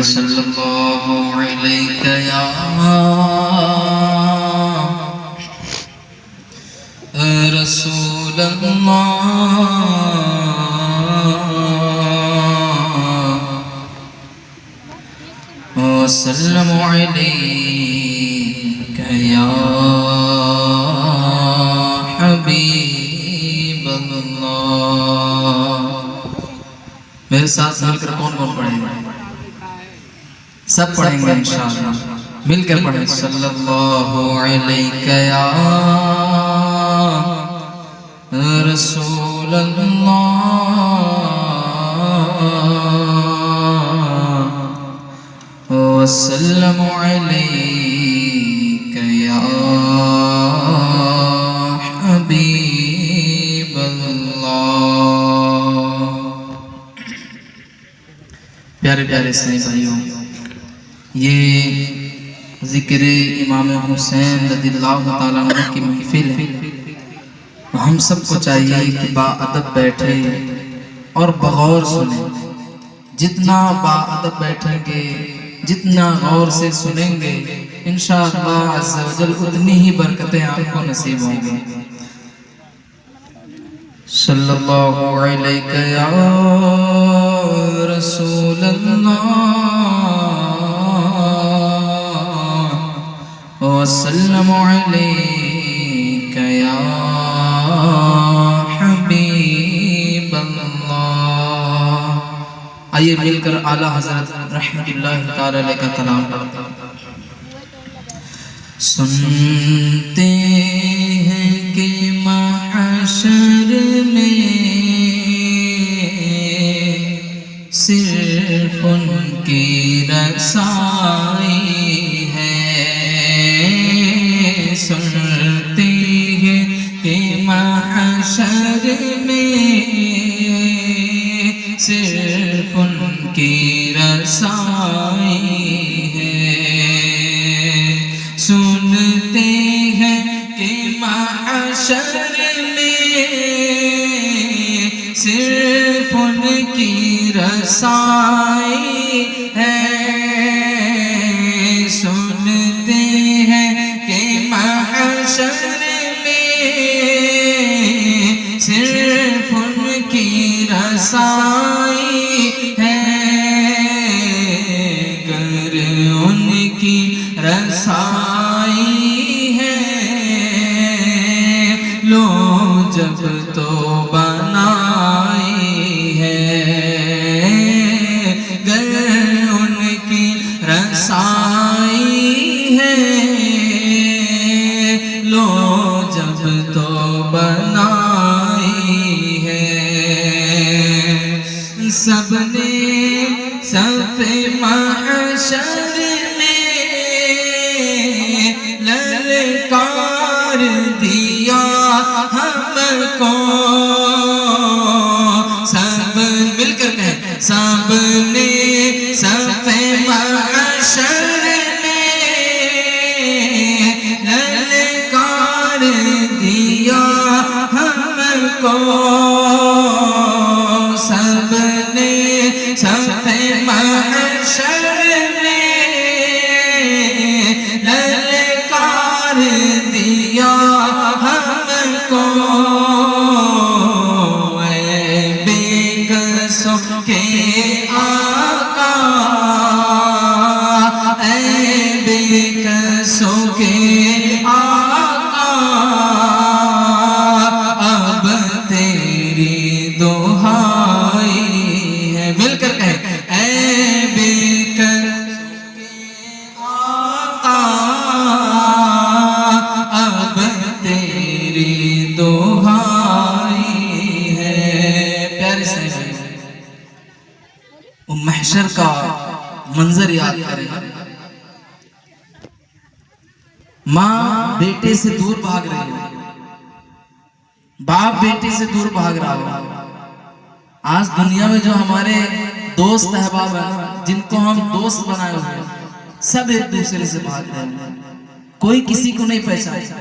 صلی اللہ علیہ یا رسول اللہ وسلم علیک یا حبیب اللہ۔ میرے ساتھ مل کر کون کون پڑھیں گے؟ سب پڑھیں گے انشاءاللہ، مل کر پڑھیں۔ صلی اللہ علیہ یا رسول اللہ وسلم علیک یا حبیب اللہ۔ پیارے پیارے سے بھائیوں، یہ ذکر امام حسین رضی اللہ تعالیٰ عنہ کی محفل ہے۔ ہم سب کو چاہیے کہ با ادب بیٹھے اور بغور سنیں۔ جتنا با ادب بیٹھیں گے، جتنا غور سے سنیں گے، انشاءاللہ عز و جل اتنی ہی برکتیں آپ کو نصیب ہوں گی۔ صلی اللہ علیہ یا رسول اللہ وسلم علیک یا حبیب اللہ۔ آئیے مل کر اعلیٰ حضرت رحمت اللہ تعالی علیہ کا کلام پڑھتے ہیں۔ سنتے ہیں کہ محشر میں صرف ان کی رسائی ہے۔ سنتے ہیں کہ محشر میں صرف ان کی رسائی ہے۔ سنتے ہیں کہ محشر میں صرف ان کی رسائی ہے۔ سنتے ہیں کہ محشر میں صرف ان کی رسائی ہے۔ گر ان کی رسائی ہے، لو جب تو بنائی ہے۔ گر ان کی رسائی ہے، لو جب تو بنائی ہے۔ سب نے صف محشر میں للکار دیا ہم کو۔ سب مل کر کہیں، سب نے صف محشر میں للکار دیا ہم کو۔ سب نے صف محشر میں للکار دیا ہم کو۔ اے بے کسوں کے آقا، اے بے کسوں کے آقا، اب تیری دہائی ہے۔ مل کر کہیں، اے بے کسوں کے آقا، اب تیری دہائی ہے۔ پیارے سے محشر کا منظر یاد کریں۔ ماں بیٹے سے دور بھاگ رہی ہے، باپ بیٹے سے دور بھاگ رہا ہو۔ آج دنیا میں جو ہمارے دوست احباب ہیں، جن کو ہم دوست بنائے ہوئے ہیں، سب ایک دوسرے سے بھاگ رہے ہیں، کوئی کسی کو نہیں پہچانتا۔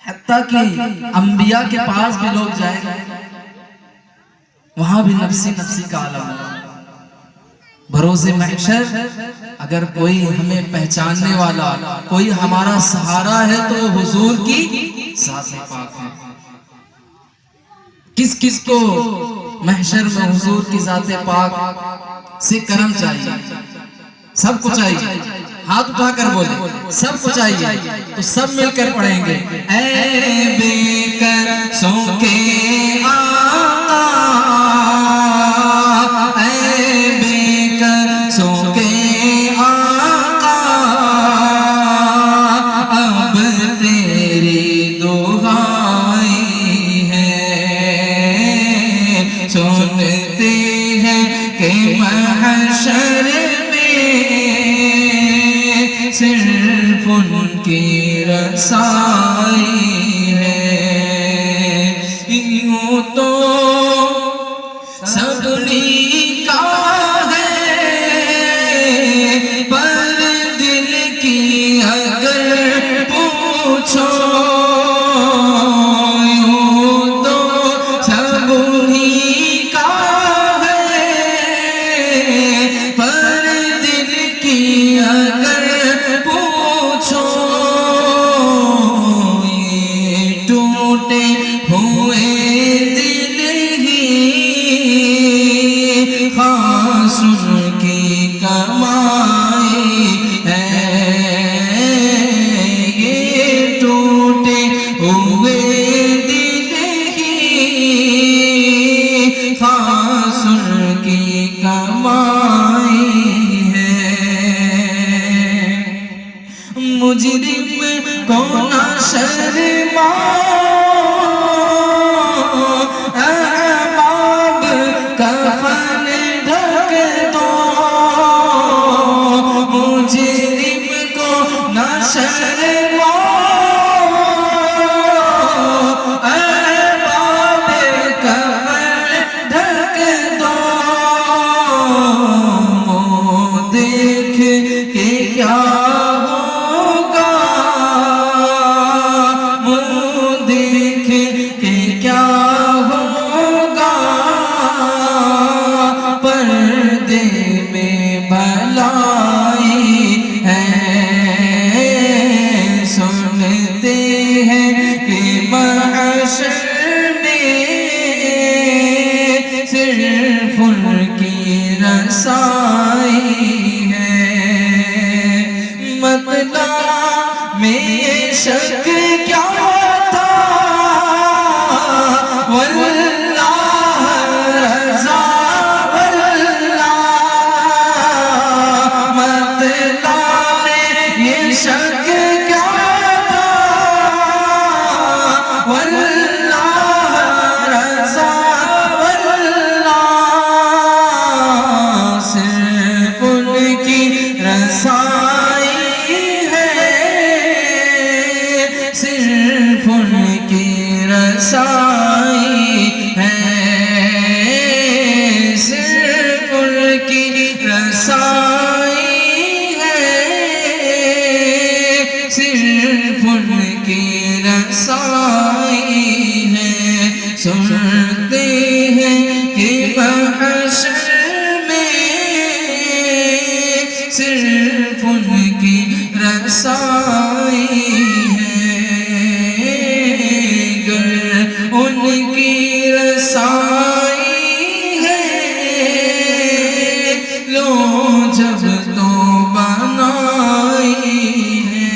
حتیٰ کہ انبیاء کے پاس بھی لوگ جائیں، وہاں بھی نفسی نفسی کا عالم ہے۔ بروز محشر اگر کوئی ہمیں پہچاننے والا، کوئی ہمارا سہارا ہے تو وہ حضور کی ذات پاک ہے۔ کس کس کو محشر میں حضور کی ذات پاک سے کرم چاہیے؟ سب کو چاہیے، ہاتھ اٹھا کر بولے سب کو چاہیے، تو سب مل کر پڑھیں گے۔ اے بے قصوں کے آقا، اے بے قصوں کے آقا، اب تیری دعائیں ہیں، سنتے ہیں کہ محشر صرف ان کی رسائی ہے۔ یوں تو سب کا ہے، پر دل کی اگر پوچھو، یوں تو سب کا ہے، پر دل کی اگر پوچھو، یہ ٹوٹے ہوئے دل ہی خاص ان کی کمائی ہے، یہ ٹوٹے ہوئے دل ہی خاص ان کی کمائی ہے۔ مجرم کو نہ شرماؤ، احباب کفن ڈھک دو، مجرم کو نہ شرماؤ، احباب کفن ڈھک دو، وہ دیکھ کے کیا صرف ان کی رسائی ہے۔ مطلب میں یہ شک کیا تھا، واللہ رضا واللہ، مطلب میں یہ شک کیا تھا، واللہ رضا رسائی ہے، صرف ان کی رسائی ہے، صرف ان کی رسائی ہے، صرف ان کی رسائی ہے۔ سنتے ہیں کہ محشر صرف ان کی رسائی ہے، گر ان کی رسائی ہے، لو جب تو بنائی ہے۔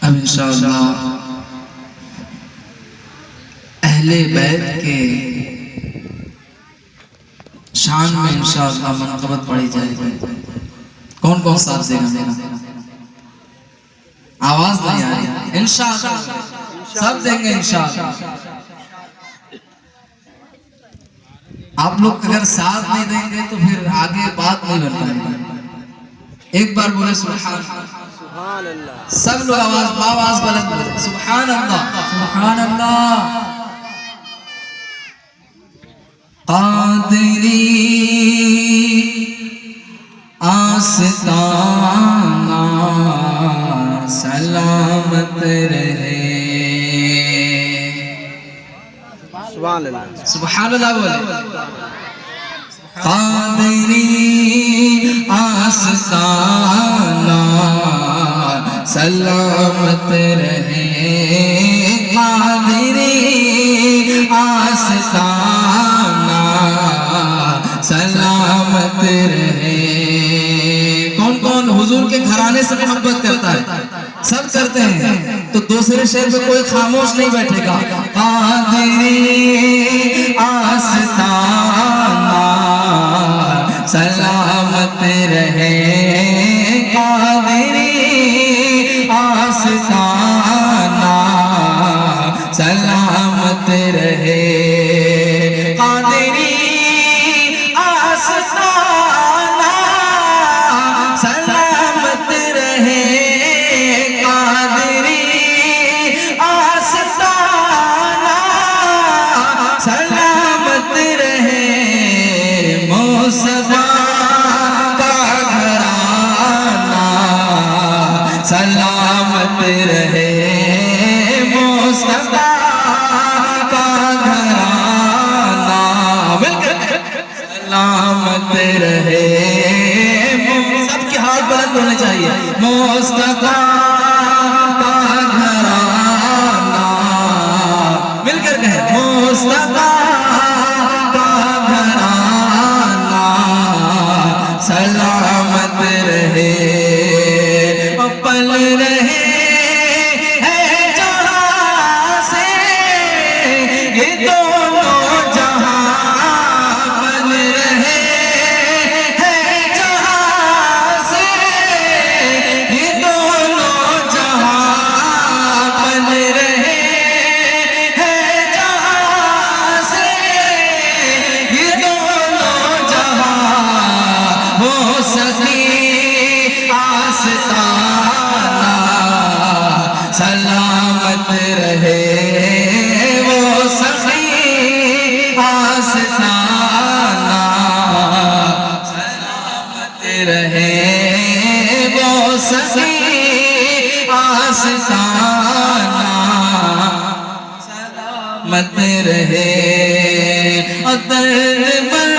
اب انشاءاللہ اہل بیت کے شان میں انشاءاللہ منقبت پڑھی جائے گی۔ کون کون ساتھ دے گا میرا؟ آواز نہیں آ رہی؟ انشاءاللہ سب دیں گے انشاءاللہ۔ آپ لوگ اگر ساتھ نہیں دیں گے تو پھر آگے بات نہیں بن پائے گی۔ ایک بار بولے سبحان اللہ، سب لوگ آواز بلند بولے سبحان اللہ، سبحان اللہ۔ قادری آستانہ سلامت رہے، سبحان اللہ سبحان اللہ بولے قادری آستانہ سلامت رہے قادری آستانہ سلامت رہے کون کون حضور کے گھرانے سے محبت کرتا ہے سب کرتے ہیں تو دوسرے شہر پہ کوئی خاموش نہیں بیٹھے گا قادری آستانہ سلامت رہے قادری آستانہ سلامت رہے قادری آستانہ سلامت رہے قادری آستانہ سلامت رہے مصطفیٰ کا گھرانہ سلامت رہے مصطفیٰ کا گھرانہ سلامت رہے سب کے ہاتھ بلند ہونے چاہیے مصطفیٰ کا گھرانہ مل کر کہیں مصطفیٰ سلامت رہے پل رہے ہیں جہاں سے یہ دونوں جہاں پل رہے ہیں جہاں سے یہ دونوں جہاں پل رہے ہیں جہاں سے یہ دونوں جہاں ہو سکی آستانہ سلامت رہے وہ سخی آستانہ سلامت رہے وہ سخی آستانہ سلامت رہے اور درد پر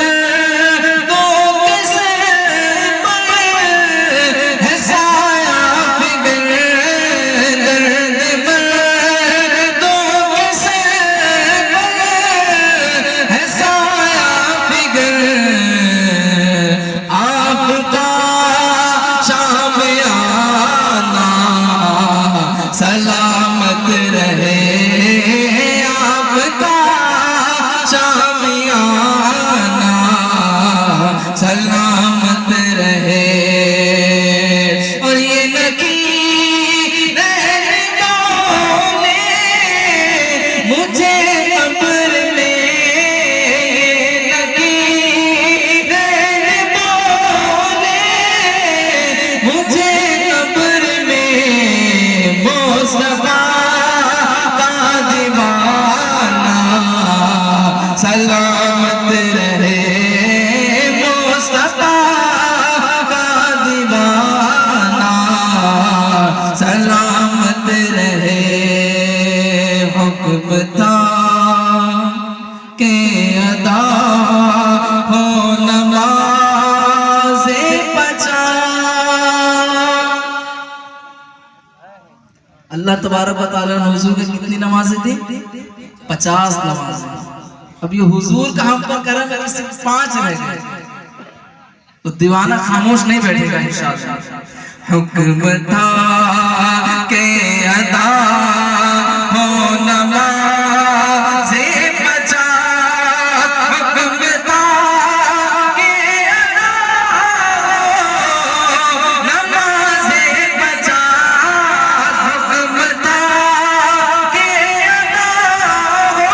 سلامت رہے آپ کا شامیانہ سلامت رہے اور یہ نکی رہنماؤں نے مجھے قبر میں نکی رہنماؤں نے مجھے قبر میں مصطفیٰ کا دیوانہ سلامت رہے مصطفیٰ کا دیوانہ سلامت رہے حکم تھا کہ ادا ہو نماز پچا اللہ تبارک و تعالیٰ نے حضور کی کتنی نمازیں تھی 50 نمازیں اب یہ حضور کا ہم پر کرم ہے صرف 5 رہ گئے تو دیوانہ خاموش نہیں بیٹھے گا انشاءاللہ حکم تھا کہ ادا ہو نماز پچا حکم تھا کہ ادا ہو نماز پچا حکم تھا کہ ادا ہو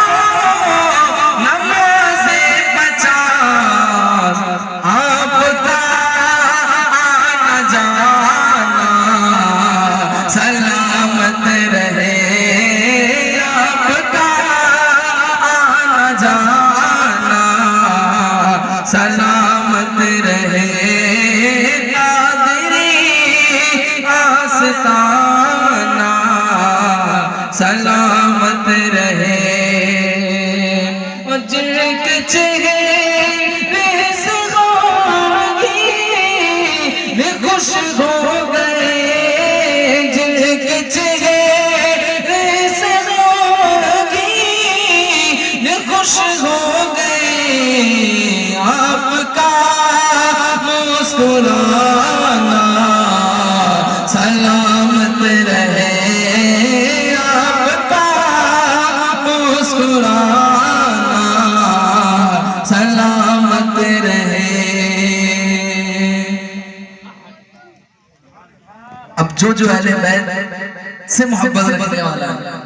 نماز پچا آپ کا آنا جانا سلامت رہے آپ کا آنا جانا سلامت رہے قادری آستانہ سلامت رہے آپ کا مسکرانا سلامت رہے، آپ کا مسکرانا سلامت رہے۔ اب جو اہل بیت سے محبت رکھنے والا ہے